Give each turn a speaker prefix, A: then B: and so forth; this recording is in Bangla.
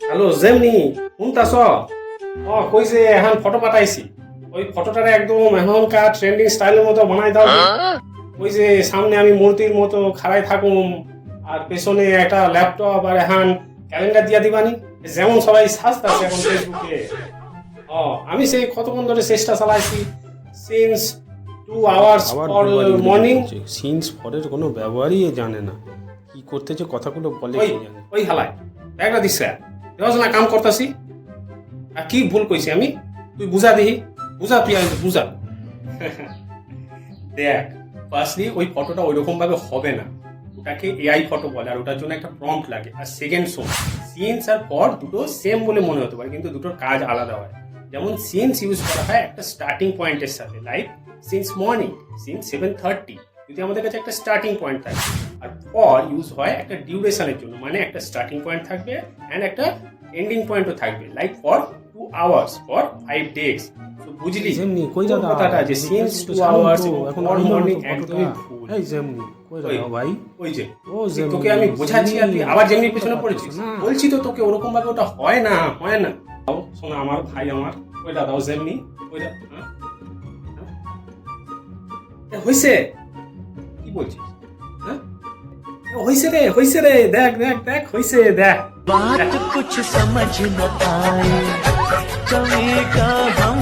A: Hello Gemini শুনতাছ? কইছে এখন ফটো পাঠাইছি, ওই ফটোটারে একদম এখনকার ট্রেন্ডিং স্টাইলের মতো বানাই দাও। ওই যে সামনে আমি মূর্তির মতো খাড়াই থাকুম, আর পেছনে একটা ল্যাপটপ আর এখন ক্যালেন্ডার দিয়া দিবানি, যেমন সবাই সাজতাছে এখন ফেসবুকে। আমি সেই কতক্ষণ ধরে চেষ্টা চালাইছি, since 2 hours for morning.
B: Since ফরের কোনো ব্যবহারই জানে না, কি করতেছে কথাগুলো বলে
A: ওই
B: কি জানে।
A: ওই হালাই ব্যাগটা দিস না, কাম করতেছি। আর কি ভুল কইছি আমি? তুই বুঝা দিহি, বুঝা তুই আগে বুঝা। দেখ, ফার্স্টলি ওই ফটোটা ওইরকম ভাবে হবে না, ওটাকে এআই ফটো বলে, আর ওটার জন্য একটা প্রম্পট লাগে। আর সেকেন্ড শোন, সিনস আর ফর দুটো সেম বলে মনে হতে পারে, কিন্তু দুটোর কাজ আলাদা হয়। যেমন সিনস ইউজ করা হয় একটা স্টার্টিং পয়েন্টের সাথে, লাইক সিন্স মর্নিং, সিন্স 7:30, যদি আমাদের কাছে একটা স্টার্টিং পয়েন্ট থাকে। আর ফর ইউজ হয় একটা ডিউরেশনের জন্য, মানে একটা স্টার্টিং পয়েন্ট থাকবে অ্যান্ড একটা এন্ডিং পয়েন্টও থাকবে, like for 2 hours, for 5 days। তো বুঝলি
B: যেমনি কই
A: তোর
B: দাদা
A: কথাটা যে সিন্স 2 hours এবং ফর মর্নিং একদমই ভুল।
B: এই যেমনি কই দাদা ভাই,
A: ওই যে
B: ও যেমনি
A: তোকে আমি বোঝাচ্ছি আর তুই আবার যেমনি পেছনে পড়েছিস।
B: না।
A: বলছি তো তোকে ওরকম ভাবে ওটা হয় না, হয় না। শোনা আমার ভাই, আমার ওই দাদাও যেমনি ওই হইছে, কি বলছিস? হ্যাঁ হইছে রে, দেখ দেখ দেখ হইছে, দেখ।
C: बात कुछ समझ न आए, कभी का हम